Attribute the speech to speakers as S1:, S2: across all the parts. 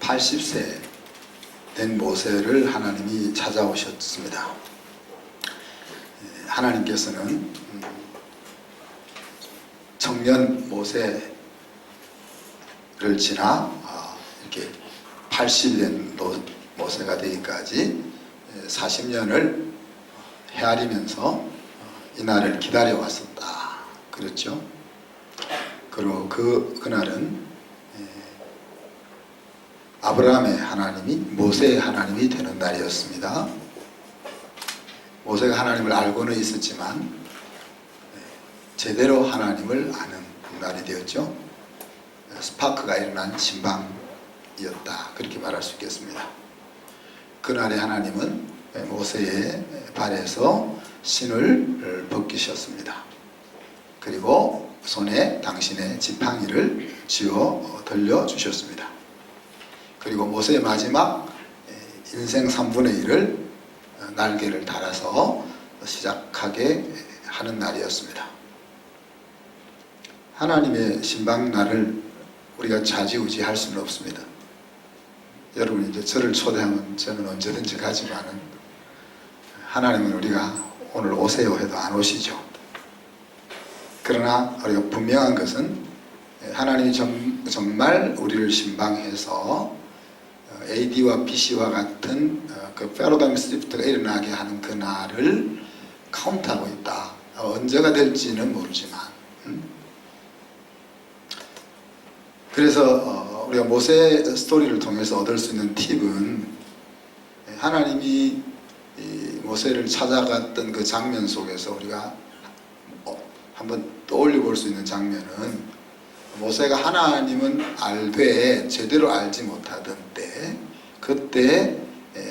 S1: 80세 된 모세를 하나님이 찾아오셨습니다. 하나님께서는 청년 모세를 지나 이렇게 80이 된 모세가 되기까지 40년을 헤아리면서 이 날을 기다려 왔었다. 그렇죠? 그리고 그날은 아브라함의 하나님이 모세의 하나님이 되는 날이었습니다. 모세가 하나님을 알고는 있었지만 제대로 하나님을 아는 날이 되었죠. 스파크가 일어난 신방이었다. 그렇게 말할 수 있겠습니다. 그날에 하나님은 모세의 발에서 신을 벗기셨습니다. 그리고 손에 당신의 지팡이를 쥐어 들려주셨습니다. 그리고 모세의 마지막 인생 3분의 1을 날개를 달아서 시작하게 하는 날이었습니다. 하나님의 신방날을 우리가 좌지우지할 수는 없습니다. 여러분이 이제 저를 초대하면 저는 언제든지 가지만은 하나님은 우리가 오늘 오세요 해도 안 오시죠. 그러나 우리가 분명한 것은 하나님이 정말 우리를 신방해서 AD와 BC와 같은 그 패러다임 시프트가 일어나게 하는 그 날을 카운트하고 있다. 언제가 될지는 모르지만 그래서 우리가 모세 스토리를 통해서 얻을 수 있는 팁은 하나님이 모세를 찾아갔던 그 장면 속에서 우리가 한번 떠올려 볼 수 있는 장면은 모세가 하나님은 알되 제대로 알지 못하던 때 그때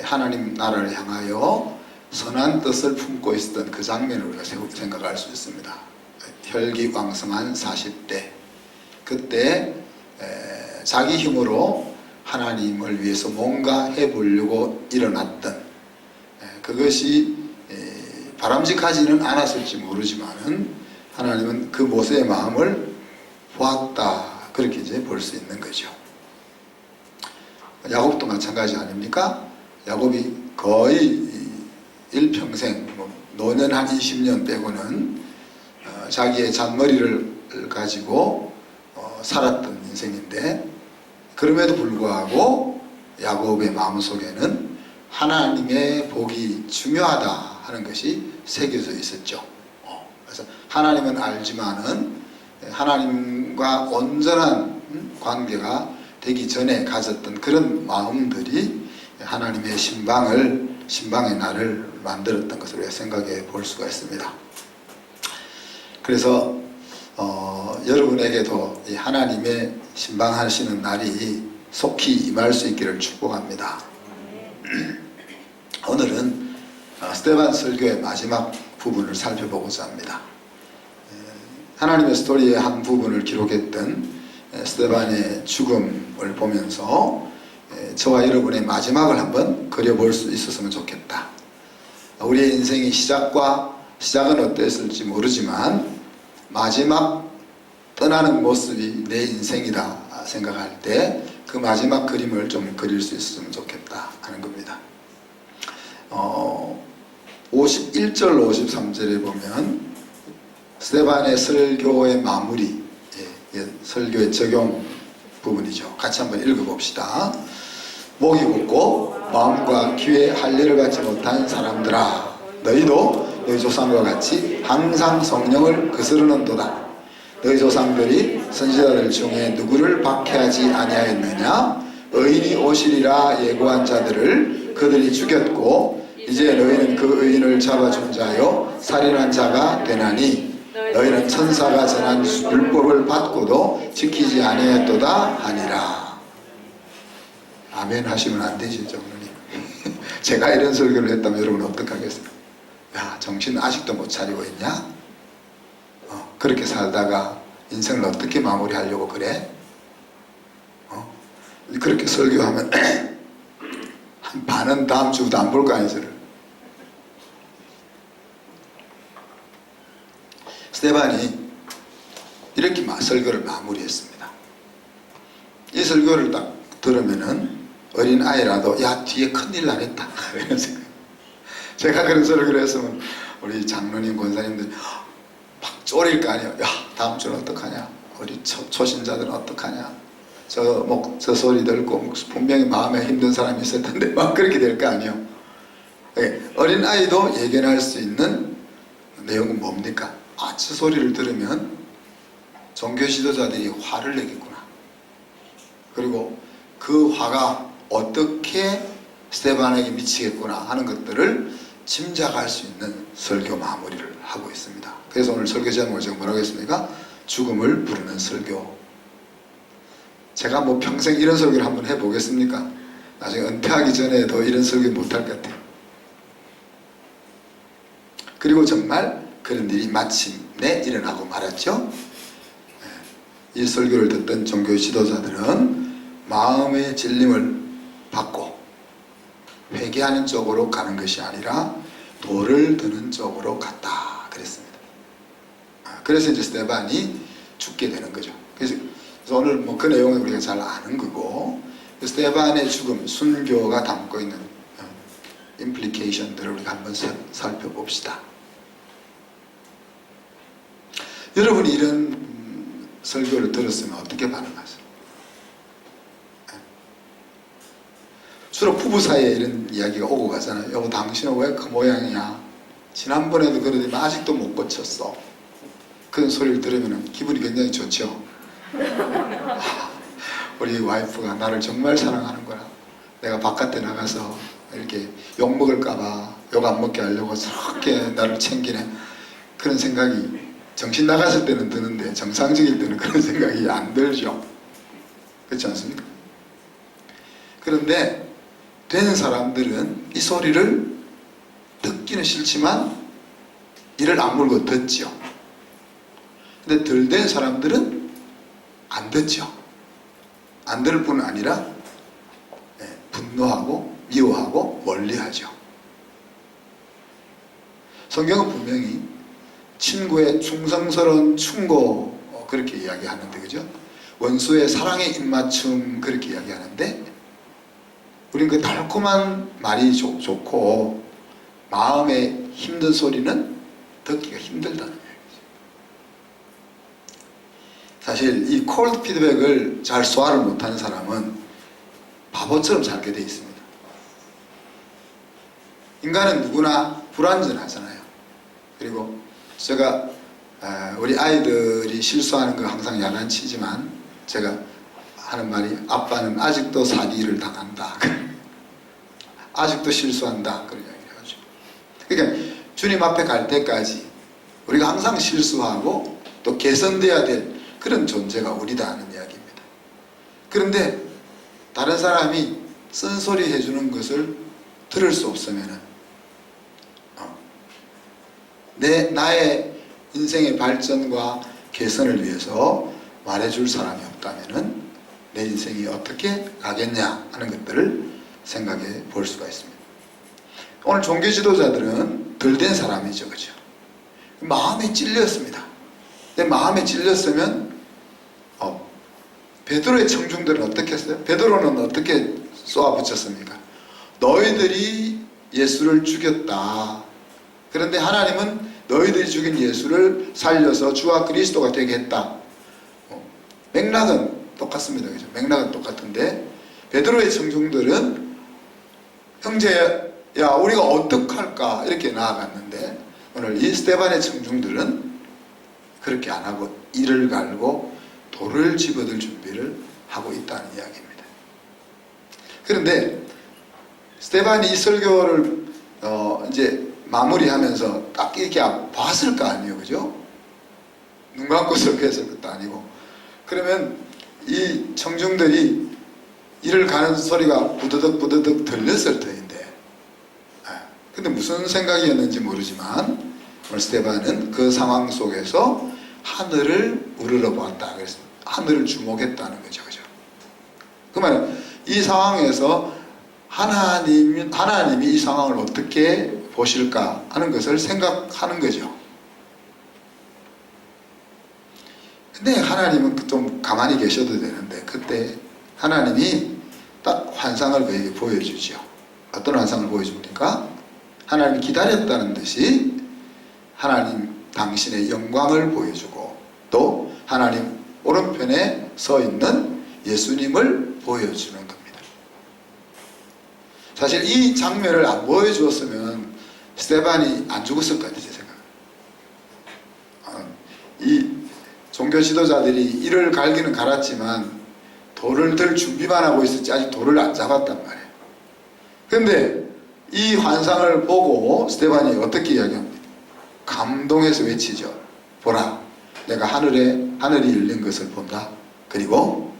S1: 하나님 나라를 향하여 선한 뜻을 품고 있었던 그 장면을 우리가 생각할 수 있습니다. 혈기왕성한 40대 그때 자기 힘으로 하나님을 위해서 뭔가 해보려고 일어났던 그것이 바람직하지는 않았을지 모르지만은 하나님은 그 모세의 마음을 보았다. 그렇게 이제 볼 수 있는 거죠. 야곱도 마찬가지 아닙니까? 야곱이 거의 일평생 노년 한 20년 빼고는 자기의 잔머리를 가지고 살았던 인생인데 그럼에도 불구하고 야곱의 마음속에는 하나님의 복이 중요하다 하는 것이 새겨져 있었죠. 그래서 하나님은 알지만은 하나님과 온전한 관계가 되기 전에 가졌던 그런 마음들이 하나님의 신방의 날을 만들었던 것을 우리가 생각해 볼 수가 있습니다. 그래서 여러분에게도 이 하나님의 신방하시는 날이 속히 임할 수 있기를 축복합니다. 오늘은 스데반 설교의 마지막 부분을 살펴보고자 합니다. 하나님의 스토리의 한 부분을 기록했던 스데반의 죽음을 보면서 저와 여러분의 마지막을 한번 그려볼 수 있었으면 좋겠다. 우리의 인생의 시작은 어땠을지 모르지만 마지막 떠나는 모습이 내 인생이다 생각할 때 그 마지막 그림을 좀 그릴 수 있었으면 좋겠다 하는 겁니다. 51절 53절에 보면 스데반의 설교의 마무리, 설교의 적용 부분이죠. 같이 한번 읽어봅시다. 목이 굳고 마음과 귀에 할례를 받지 못한 사람들아, 너희도 너희 조상과 같이 항상 성령을 거스르는도다. 너희 조상들이 선지자들 중에 누구를 박해하지 아니하였느냐? 의인이 오시리라 예고한 자들을 그들이 죽였고 이제 너희는 그 의인을 잡아준 자요 살인한 자가 되나니 너희는 천사가 전한 율법을 받고도 지키지 아니하였도다 하니라. 아멘 하시면 안 되시죠, 어머님? 제가 이런 설교를 했다면 여러분 어떡하겠어요? 야, 정신 아직도 못 차리고 있냐? 그렇게 살다가 인생을 어떻게 마무리하려고 그래? 그렇게 설교하면 한 반은 다음 주부터 안 볼 거 아니에요, 저를. 스데반이 이렇게 설교를 마무리했습니다. 이 설교를 딱 들으면은 어린 아이라도 야 뒤에 큰일 나겠다 이런 생각. 제가 그런 설교를 했으면 우리 장로님 권사님들 막 쫄일 거 아니에요. 야 다음 주는 어떡하냐, 우리 초신자들은 어떡하냐, 저 소리 듣고 분명히 마음에 힘든 사람이 있을 텐데 막 그렇게 될 거 아니에요. 어린 아이도 예견할 수 있는 내용은 뭡니까? 아, 저 소리를 들으면 종교 지도자들이 화를 내겠구나. 그리고 그 화가 어떻게 스데반에게 미치겠구나 하는 것들을 짐작할 수 있는 설교 마무리를 하고 있습니다. 그래서 오늘 설교 제목을 제가 뭐라고 했습니까? 죽음을 부르는 설교. 제가 뭐 평생 이런 설교를 한번 해보겠습니까? 나중에 은퇴하기 전에도 이런 설교 못할 것 같아요. 그리고 정말 그런 일이 마침내 일어나고 말았죠. 이 설교를 듣던 종교 지도자들은 마음의 찔림을 받고 회개하는 쪽으로 가는 것이 아니라 돌을 드는 쪽으로 갔다 그랬습니다. 그래서 이제 스데반이 죽게 되는 거죠. 그래서 오늘 뭐 그 내용은 우리가 잘 아는 거고, 스데반의 죽음, 순교가 담고 있는 임플리케이션들을 우리가 한번 살펴봅시다. 여러분이 이런 설교를 들었으면 어떻게 반응하세요? 주로 부부 사이에 이런 이야기가 오고 가잖아요. 여보 당신은 왜 그 모양이야? 지난번에도 그러더니 아직도 못 고쳤어. 그런 소리를 들으면 기분이 굉장히 좋죠. 우리 와이프가 나를 정말 사랑하는구나. 내가 바깥에 나가서 이렇게 욕 먹을까봐 욕 안 먹게 하려고 저렇게 나를 챙기네. 그런 생각이 정신 나갔을 때는 드는데 정상적일 때는 그런 생각이 안 들죠. 그렇지 않습니까? 그런데 된 사람들은 이 소리를 듣기는 싫지만 이를 악물고 듣죠. 근데 덜 된 사람들은 안 듣죠. 안 들을 뿐 아니라 분노하고 미워하고 멀리하죠. 성경은 분명히 친구의 충성스러운 충고 그렇게 이야기하는데, 그죠? 원수의 사랑의 입맞춤 그렇게 이야기하는데, 우린 그 달콤한 말이 좋고 마음의 힘든 소리는 듣기가 힘들다는 얘기죠. 사실 이 콜드 피드백을 잘 소화를 못하는 사람은 바보처럼 살게 돼 있습니다. 인간은 누구나 불완전하잖아요. 그리고 제가 우리 아이들이 실수하는 거 항상 야단치지만 제가 하는 말이, 아빠는 아직도 사기를 당한다. 아직도 실수한다. 그런 이야기를 하죠. 그러니까 주님 앞에 갈 때까지 우리가 항상 실수하고 또 개선돼야 될 그런 존재가 우리다 하는 이야기입니다. 그런데 다른 사람이 쓴소리 해주는 것을 들을 수 없으면은 나의 인생의 발전과 개선을 위해서 말해줄 사람이 없다면은 내 인생이 어떻게 가겠냐 하는 것들을 생각해 볼 수가 있습니다. 오늘 종교 지도자들은 덜 된 사람이죠, 그죠? 마음에 찔렸습니다. 근데 마음에 찔렸으면 베드로의 청중들은 어떻게 했어요? 베드로는 어떻게 쏘아붙였습니까? 너희들이 예수를 죽였다. 그런데 하나님은 너희들이 죽인 예수를 살려서 주와 그리스도가 되게 했다. 맥락은 똑같습니다. 그죠? 맥락은 똑같은데 베드로의 청중들은 형제야 우리가 어떡할까 이렇게 나아갔는데, 오늘 이 스데반의 청중들은 그렇게 안 하고 이를 갈고 돌을 집어들 준비를 하고 있다는 이야기입니다. 그런데 스데반이 이 설교를 이제 마무리하면서 딱 이렇게 봤을 거 아니에요, 그죠? 눈 감고 설교했을 것도 아니고. 그러면 이 청중들이 이를 가는 소리가 부드덕 부드덕 들렸을 터인데, 근데 무슨 생각이었는지 모르지만 오늘 스데반은 그 상황 속에서 하늘을 우러러 보았다. 그래서 하늘을 주목했다는 거죠, 그죠? 그 말은 이 상황에서 하나님이 이 상황을 어떻게 보실까 하는 것을 생각하는 거죠. 근데 하나님은 좀 가만히 계셔도 되는데, 그때 하나님이 딱 환상을 그에게 보여주죠. 어떤 환상을 보여줍니까? 하나님이 기다렸다는 듯이 하나님 당신의 영광을 보여주고 또 하나님 오른편에 서 있는 예수님을 보여주는 겁니다. 사실 이 장면을 안 보여주었으면 스데반이 안 죽었을 것 같아요. 제 생각은. 이 종교 지도자들이 이를 갈기는 갈았지만 돌을 들 준비만 하고 있었지 아직 돌을 안 잡았단 말이에요. 그런데 이 환상을 보고 스데반이 어떻게 이야기합니까? 감동해서 외치죠. 보라, 내가 하늘이 열린 것을 본다. 그리고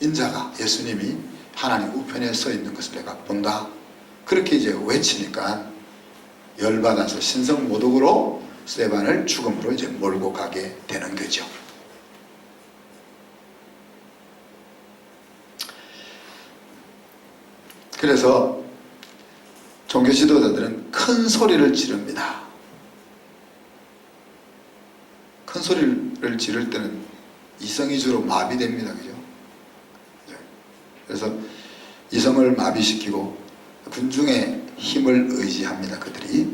S1: 인자가 예수님이 하나님 우편에 서 있는 것을 내가 본다. 그렇게 이제 외치니까 열받아서 신성모독으로 스데반을 죽음으로 이제 몰고 가게 되는 거죠. 그래서 종교 지도자들은 큰 소리를 지릅니다. 큰 소리를 지를 때는 이성이 주로 마비됩니다. 그죠? 그래서 이성을 마비시키고 군중의 힘을 의지합니다. 그들이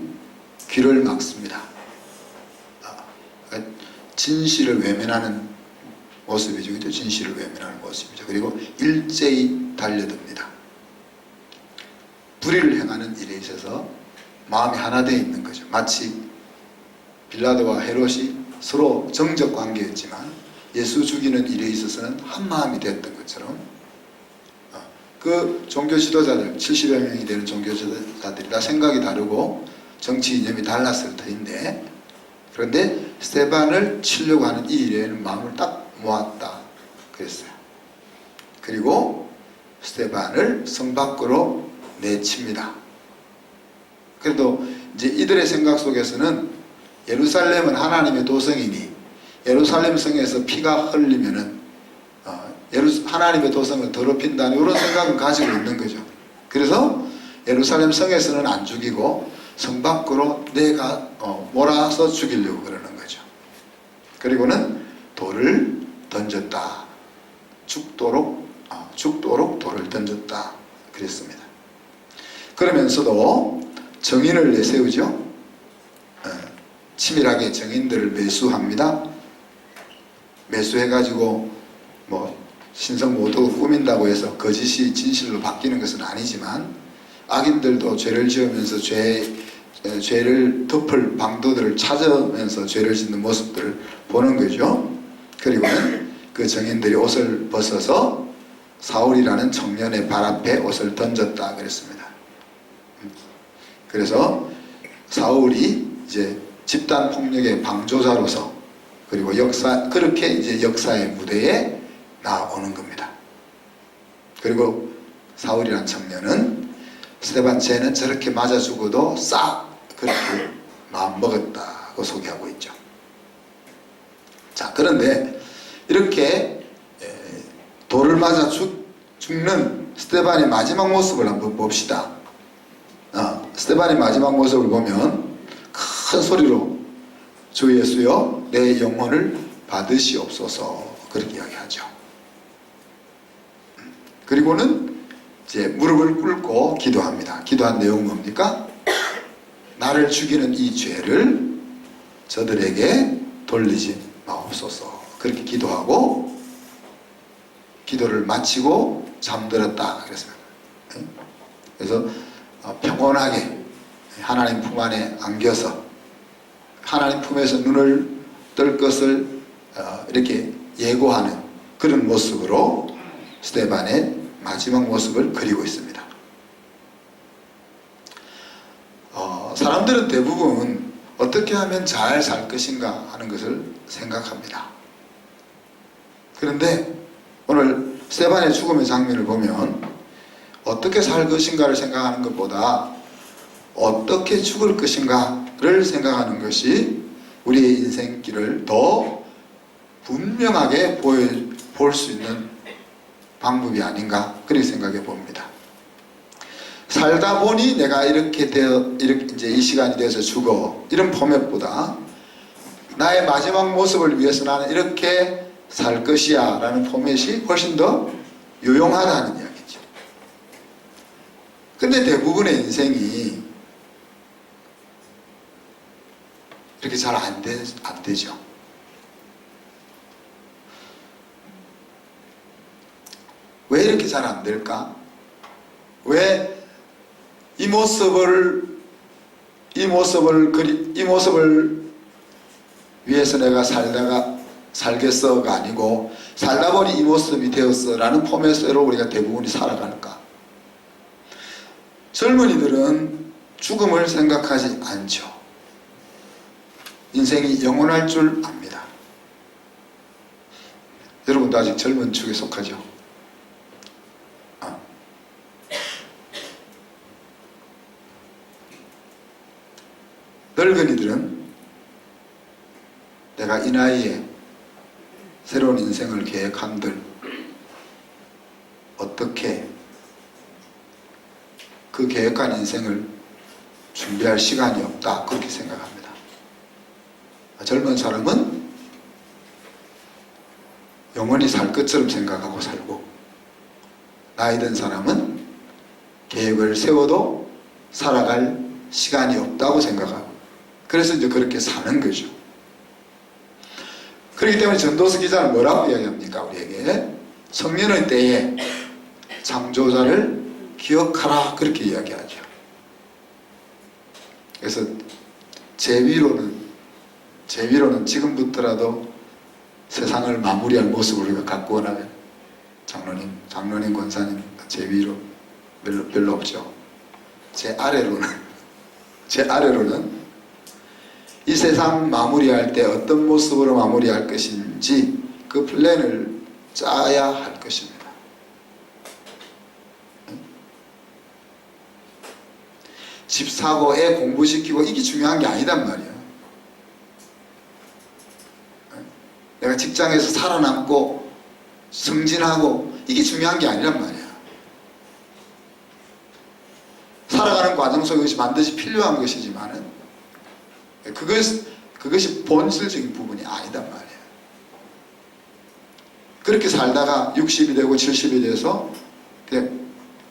S1: 귀를 막습니다. 진실을 외면하는 모습이죠. 진실을 외면하는 모습이죠. 그리고 일제히 달려듭니다. 불의를 행하는 일에 있어서 마음이 하나 되어 있는 거죠. 마치 빌라도와 헤롯이 서로 정적 관계였지만 예수 죽이는 일에 있어서는 한 마음이 됐던 것처럼 그 종교 지도자들 70여 명이 되는 종교 지도자들이 다 생각이 다르고 정치 이념이 달랐을 터인데 그런데 스데반을 치려고 하는 이 일에는 마음을 딱 모았다 그랬어요. 그리고 스데반을 성 밖으로 내칩니다. 그래도 이제 이들의 생각 속에서는 예루살렘은 하나님의 도성이니 예루살렘 성에서 피가 흘리면은 하나님의 도성을 더럽힌다는 이런 생각은 가지고 있는 거죠. 그래서 예루살렘 성에서는 안 죽이고 성 밖으로 내가 몰아서 죽이려고 그러는 거죠. 그리고는 돌을 던졌다. 죽도록 돌을 던졌다. 그랬습니다. 그러면서도 정인을 내세우죠. 치밀하게 정인들을 매수합니다. 매수해가지고 신성모독을 꾸민다고 해서 거짓이 진실로 바뀌는 것은 아니지만 악인들도 죄를 지으면서 죄를 덮을 방도들을 찾으면서 죄를 짓는 모습들을 보는 거죠. 그리고는 그 정인들이 옷을 벗어서 사울이라는 청년의 발 앞에 옷을 던졌다 그랬습니다. 그래서 사울이 이제 집단 폭력의 방조자로서 그리고 그렇게 이제 역사의 무대에 나오는 겁니다. 그리고 사울이라는 청년은 스데반 쟤는 저렇게 맞아 죽어도 싹 그렇게 마음 먹었다고 소개하고 있죠. 자, 그런데 이렇게 돌을 맞아 죽는 스데반의 마지막 모습을 한번 봅시다. 스데반의 마지막 모습을 보면 큰 소리로 주 예수여 내 영혼을 받으시옵소서 그렇게 이야기하죠. 그리고는 이제 무릎을 꿇고 기도합니다. 기도한 내용은 뭡니까? 나를 죽이는 이 죄를 저들에게 돌리지 마옵소서 그렇게 기도하고 기도를 마치고 잠들었다 그랬습니다. 그래서 평온하게 하나님 품 안에 안겨서 하나님 품에서 눈을 뜰 것을 이렇게 예고하는 그런 모습으로 스데반의 마지막 모습을 그리고 있습니다. 사람들은 대부분 어떻게 하면 잘 살 것인가 하는 것을 생각합니다. 그런데 오늘 스데반의 죽음의 장면을 보면 어떻게 살 것인가를 생각하는 것보다 어떻게 죽을 것인가를 생각하는 것이 우리의 인생길을 더 분명하게 볼 수 있는 방법이 아닌가 그렇게 생각해 봅니다. 살다 보니 내가 이렇게 이제 이 시간이 돼서 죽어 이런 포맷보다 나의 마지막 모습을 위해서 나는 이렇게 살 것이야 라는 포맷이 훨씬 더 유용하다는 이야기죠. 근데 대부분의 인생이 이렇게 잘 안 되죠. 왜 이렇게 잘 안 될까? 왜 이 모습을 위해서 내가 살겠어가 아니고 살다 보니 이 모습이 되었어 라는 포맷으로 우리가 대부분이 살아갈까? 젊은이들은 죽음을 생각하지 않죠. 인생이 영원할 줄 압니다. 여러분도 아직 젊은 축에 속하죠? 늙은이들은 내가 이 나이에 새로운 인생을 계획한들 어떻게 그 계획한 인생을 준비할 시간이 없다, 그렇게 생각합니다. 젊은 사람은 영원히 살 것처럼 생각하고 살고, 나이 든 사람은 계획을 세워도 살아갈 시간이 없다고 생각하고, 그래서 이제 그렇게 사는 거죠. 그렇기 때문에 전도서 기자는 뭐라고 이야기합니까? 우리에게 성년의 때에 창조자를 기억하라, 그렇게 이야기하죠. 그래서 제 위로는 지금부터라도 세상을 마무리할 모습을 우리가 갖고 오라면, 장로님, 권사님, 제 위로 별로 없죠. 제 아래로는 이 세상 마무리할 때 어떤 모습으로 마무리할 것인지 그 플랜을 짜야 할 것입니다. 집 사고 애 공부시키고 이게 중요한 게 아니단 말이야. 내가 직장에서 살아남고 승진하고 이게 중요한 게 아니란 말이야. 살아가는 과정 속에 그것이 반드시 필요한 것이지만은 그것이 본질적인 부분이 아니단 말이에요. 그렇게 살다가 60이 되고 70이 돼서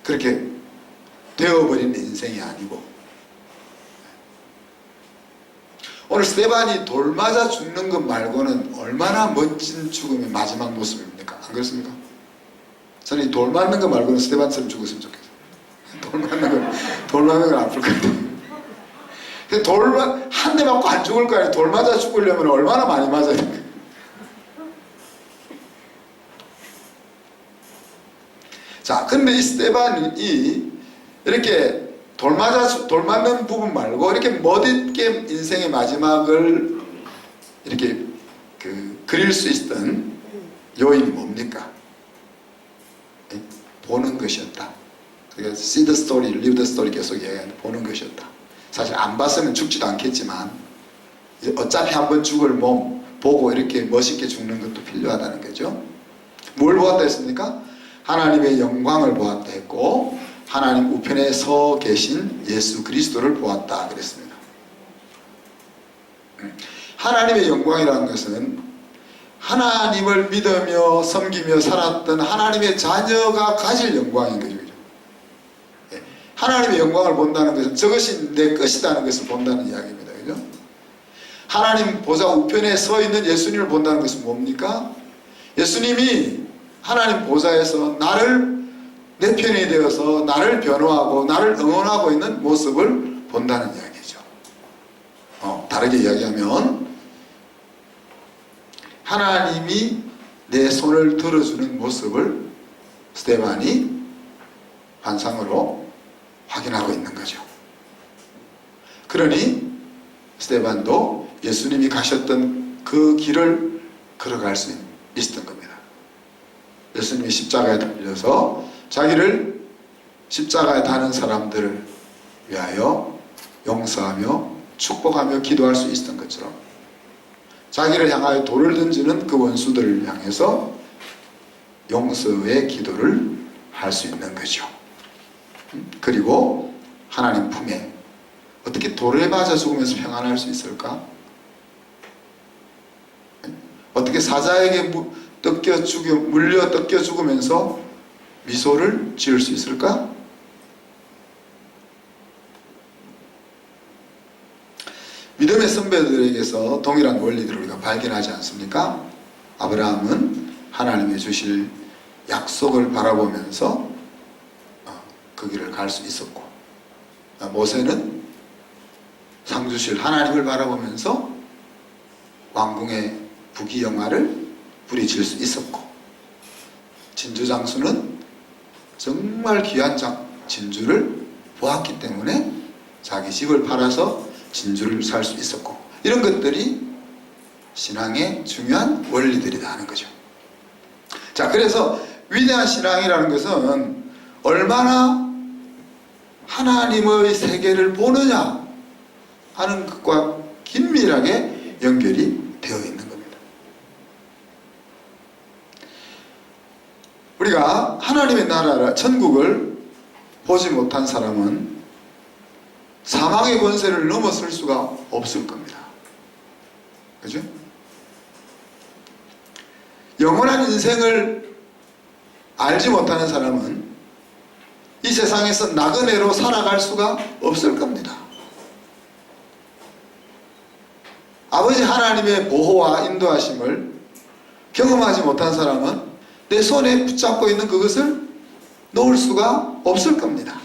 S1: 그렇게 되어버리는 인생이 아니고, 오늘 스데반이 돌 맞아 죽는 것 말고는 얼마나 멋진 죽음의 마지막 모습입니까? 안 그렇습니까? 저는 이 돌 맞는 거 말고는 스데반처럼 죽었으면 좋겠어요. 돌 맞는 건 아플 것 같아요. 한 대 맞고 안 죽을 거 아니에요. 돌 맞아 죽으려면 얼마나 많이 맞아야 될까? 자, 근데 이 스데반이 이렇게 돌 맞는 부분 말고 이렇게 멋있게 인생의 마지막을 이렇게 그릴 수 있었던 요인이 뭡니까? 보는 것이었다. 그러니까 see the story, live the story 계속 얘기하는, 보는 것이었다. 사실 안 봤으면 죽지도 않겠지만 어차피 한번 죽을 몸 보고 이렇게 멋있게 죽는 것도 필요하다는 거죠. 뭘 보았다 했습니까? 하나님의 영광을 보았다 했고, 하나님 우편에 서 계신 예수 그리스도를 보았다 그랬습니다. 하나님의 영광이라는 것은 하나님을 믿으며 섬기며 살았던 하나님의 자녀가 가질 영광인 거죠. 하나님의 영광을 본다는 것은 저것이 내 것이라는 것을 본다는 이야기입니다. 그죠? 하나님 보좌 우편에 서 있는 예수님을 본다는 것은 뭡니까? 예수님이 하나님 보좌에서 내 편이 되어서 나를 변호하고 나를 응원하고 있는 모습을 본다는 이야기죠. 다르게 이야기하면 하나님이 내 손을 들어주는 모습을 스데반이 환상으로 확인하고 있는 거죠. 그러니 스데반도 예수님이 가셨던 그 길을 걸어갈 수 있었던 겁니다. 예수님이 십자가에 달려서 자기를 십자가에 다는 사람들을 위하여 용서하며 축복하며 기도할 수 있었던 것처럼, 자기를 향하여 돌을 던지는 그 원수들을 향해서 용서의 기도를 할 수 있는 거죠. 그리고 하나님 품에, 어떻게 돌에 맞아 죽으면서 평안할 수 있을까? 어떻게 사자에게 물려 뜯겨 죽으면서 미소를 지을 수 있을까? 선배들에게서 동일한 원리들을 우리가 발견하지 않습니까? 아브라함은 하나님이 주실 약속을 바라보면서 그 길을 갈 수 있었고, 모세는 상 주실 하나님을 바라보면서 왕궁의 부귀영화를 부리칠 수 있었고, 진주장수는 정말 귀한 진주를 보았기 때문에 자기 집을 팔아서 진주를 살 수 있었고, 이런 것들이 신앙의 중요한 원리들이다 하는 거죠. 자, 그래서 위대한 신앙이라는 것은 얼마나 하나님의 세계를 보느냐 하는 것과 긴밀하게 연결이 되어 있는 겁니다. 우리가 하나님의 나라, 천국을 보지 못한 사람은 사망의 권세를 넘어설 수가 없을 겁니다. 그죠? 영원한 인생을 알지 못하는 사람은 이 세상에서 나그네로 살아갈 수가 없을 겁니다. 아버지 하나님의 보호와 인도하심을 경험하지 못한 사람은 내 손에 붙잡고 있는 그것을 놓을 수가 없을 겁니다.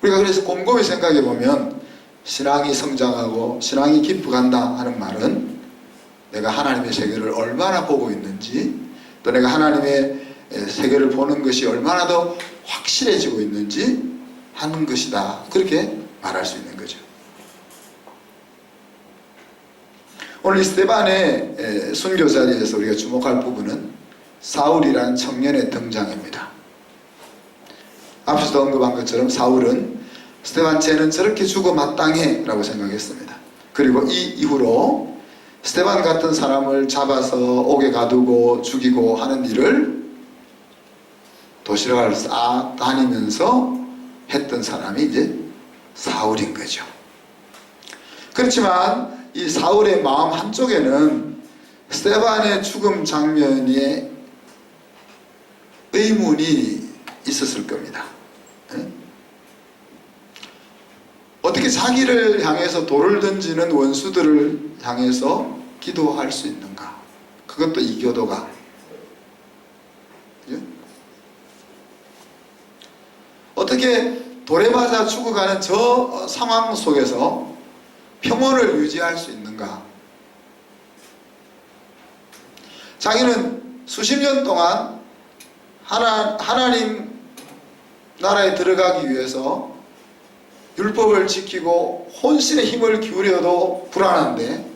S1: 우리가 그래서 곰곰이 생각해 보면 신앙이 성장하고 신앙이 깊어간다 하는 말은 내가 하나님의 세계를 얼마나 보고 있는지, 또 내가 하나님의 세계를 보는 것이 얼마나 더 확실해지고 있는지 하는 것이다, 그렇게 말할 수 있는 거죠. 오늘 이 스데반의 순교 자리에서 우리가 주목할 부분은 사울이라는 청년의 등장입니다. 앞에서도 언급한 것처럼 사울은 스데반 쟤는 저렇게 죽어 마땅해 라고 생각했습니다. 그리고 이 이후로 스데반 같은 사람을 잡아서 옥에 가두고 죽이고 하는 일을 도시락을 싹 다니면서 했던 사람이 이제 사울인 거죠. 그렇지만 이 사울의 마음 한쪽에는 스데반의 죽음 장면에 의문이 있었을 겁니다. 어떻게 자기를 향해서 돌을 던지는 원수들을 향해서 기도할 수 있는가? 그것도 이교도가. 어떻게 돌에 맞아 죽어가는 저 상황 속에서 평온을 유지할 수 있는가? 자기는 수십 년 동안 하나님 나라에 들어가기 위해서 율법을 지키고 혼신의 힘을 기울여도 불안한데,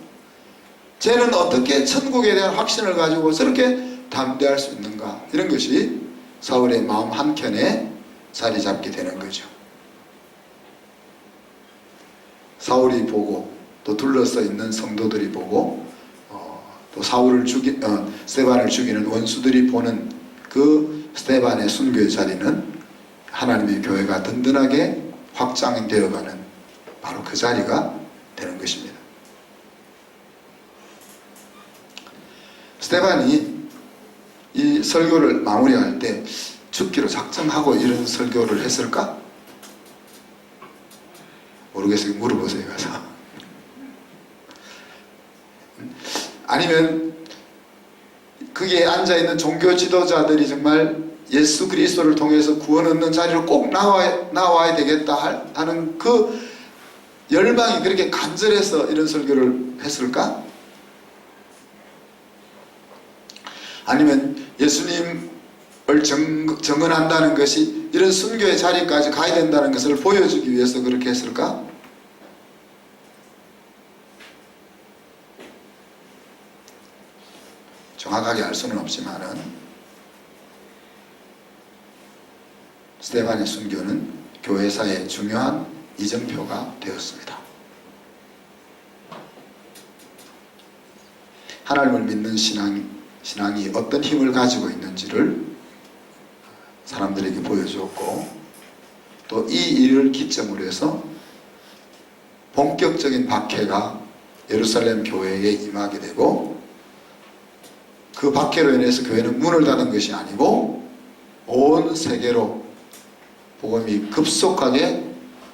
S1: 쟤는 어떻게 천국에 대한 확신을 가지고 저렇게 담대할 수 있는가? 이런 것이 사울의 마음 한켠에 자리 잡게 되는 거죠. 사울이 보고, 또 둘러서 있는 성도들이 보고, 또 스데반을 죽이는 원수들이 보는 그 스데반의 순교의 자리는 하나님의 교회가 든든하게 확장되어가는 바로 그 자리가 되는 것입니다. 스데반이 이 설교를 마무리할 때 죽기로 작정하고 이런 설교를 했을까? 모르겠어요. 물어보세요, 가서. 아니면 거기에 앉아있는 종교 지도자들이 정말 예수 그리스도를 통해서 구원 얻는 자리로 꼭 나와야 되겠다 하는 그 열망이 그렇게 간절해서 이런 설교를 했을까? 아니면 예수님을 증언한다는 것이 이런 순교의 자리까지 가야 된다는 것을 보여주기 위해서 그렇게 했을까? 정확하게 알 수는 없지만은 스데반의 순교는 교회사의 중요한 이정표가 되었습니다. 하나님을 믿는 신앙이 어떤 힘을 가지고 있는지를 사람들에게 보여주었고, 또 이 일을 기점으로 해서 본격적인 박해가 예루살렘 교회에 임하게 되고, 그 박해로 인해서 교회는 문을 닫은 것이 아니고 온 세계로 복음이 급속하게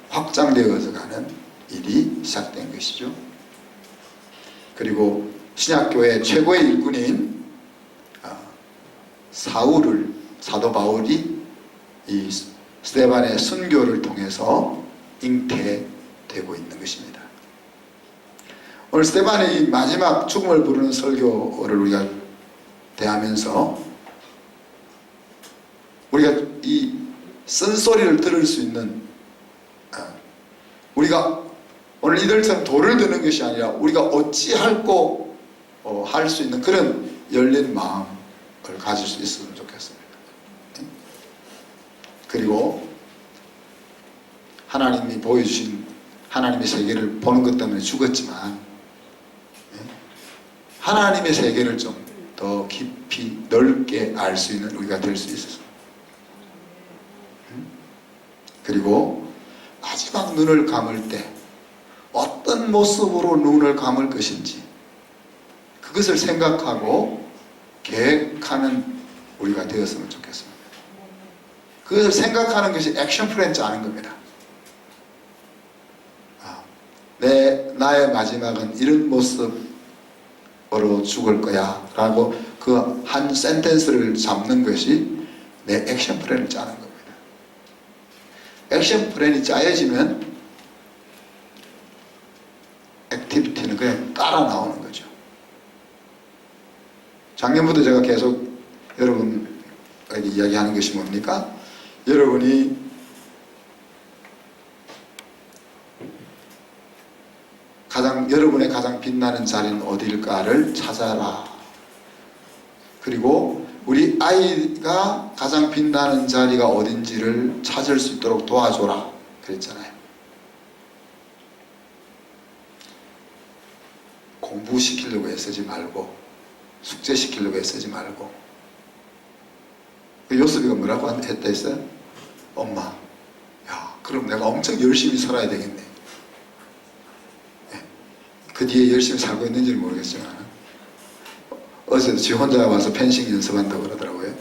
S1: 확장되어서 가는 일이 시작된 것이죠. 그리고 신약교회 최고의 일꾼인 사도 바울이 이 스데반의 순교를 통해서 잉태되고 있는 것입니다. 오늘 스데반의 이 마지막 죽음을 부르는 설교를 우리가 대하면서 우리가 이 쓴소리를 들을 수 있는, 우리가 오늘 이들처럼 돌을 드는 것이 아니라 우리가 어찌할꼬 할 수 있는 그런 열린 마음을 가질 수 있으면 좋겠습니다. 그리고 하나님이 보여주신 하나님의 세계를 보는 것 때문에 죽었지만 하나님의 세계를 좀 더 깊이 넓게 알 수 있는 우리가 될 수 있어서, 그리고 마지막 눈을 감을 때 어떤 모습으로 눈을 감을 것인지 그것을 생각하고 계획하는 우리가 되었으면 좋겠습니다. 그것을 생각하는 것이 액션 플랜 짜는 겁니다. 나의 마지막은 이런 모습으로 죽을 거야 라고 그 한 센텐스를 잡는 것이 내 액션 플랜을 짜는 겁니다. 액션 플랜이 짜여지면 액티비티는 그냥 따라 나오는 거죠. 작년부터 제가 계속 여러분에게 이야기하는 것이 뭡니까? 여러분이 여러분의 가장 빛나는 자리는 어디일까를 찾아라. 그리고 우리 아이가 가장 빛나는 자리가 어딘지를 찾을 수 있도록 도와줘라 그랬잖아요. 공부시키려고 애쓰지 말고 숙제시키려고 애쓰지 말고. 요셉이가 뭐라고 했다 했어요? 엄마, 야 그럼 내가 엄청 열심히 살아야 되겠네. 그 뒤에 열심히 살고 있는지는 모르겠지만 어제도 지 혼자 와서 펜싱 연습한다고 그러더라고요.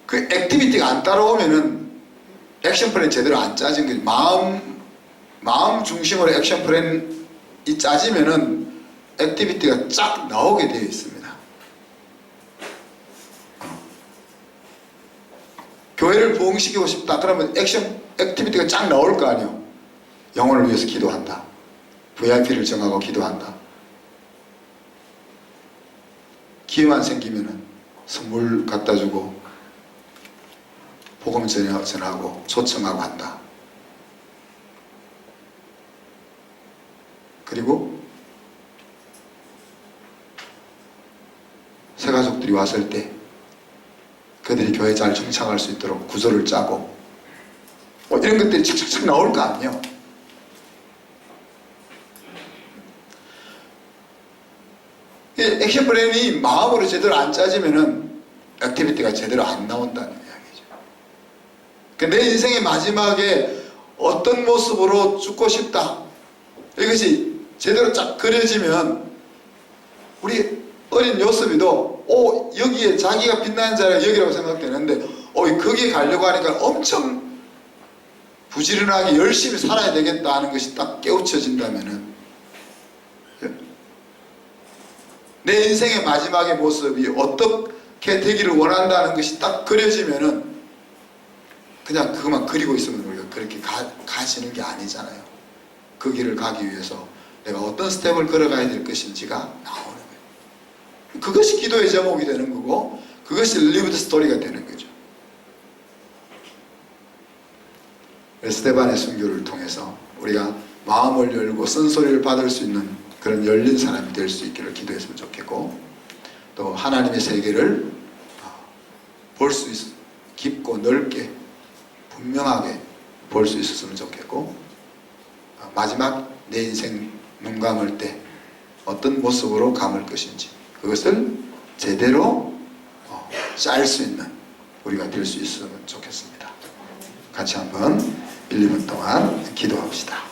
S1: 그 액티비티가 안 따라오면은 액션 플랜이 제대로 안 짜진 거지. 마음 중심으로 액션 플랜이 짜지면은 액티비티가 쫙 나오게 되어 있습니다. 교회를 부흥시키고 싶다 그러면 액티비티가 쫙 나올 거 아니에요. 영혼을 위해서 기도한다. VIP를 정하고 기도한다. 기회만 생기면은 선물 갖다 주고 복음 전하고 초청하고 한다. 그리고 새가족들이 왔을 때 그들이 교회 잘 정착할 수 있도록 구조를 짜고 이런 것들이 착착착 나올 거 아니에요. 액션 플랜이 마음으로 제대로 안 짜지면은 액티비티가 제대로 안 나온다는 이야기죠. 내 인생의 마지막에 어떤 모습으로 죽고 싶다. 이것이 제대로 쫙 그려지면 우리 어린 요셉이도 여기에 자기가 빛나는 자리가 여기라고 생각되는데 거기에 가려고 하니까 엄청 부지런하게 열심히 살아야 되겠다 하는 것이 딱 깨우쳐진다면은 내 인생의 마지막의 모습이 어떻게 되기를 원한다는 것이 딱 그려지면은 그냥 그것만 그리고 있으면 우리가 그렇게 가지는 게 아니잖아요. 그 길을 가기 위해서 내가 어떤 스텝을 걸어가야 될 것인지가 나오는 거예요. 그것이 기도의 제목이 되는 거고 그것이 리브드 스토리가 되는 거죠. 스데반의 순교를 통해서 우리가 마음을 열고 쓴소리를 받을 수 있는 그런 열린 사람이 될 수 있기를 기도했으면 좋겠고, 또 하나님의 세계를 볼 수 있어 깊고 넓게 분명하게 볼 수 있었으면 좋겠고, 마지막 내 인생 눈 감을 때 어떤 모습으로 감을 것인지 그것을 제대로 짤 수 있는 우리가 될 수 있으면 좋겠습니다. 같이 한번 1, 2분 동안 기도합시다.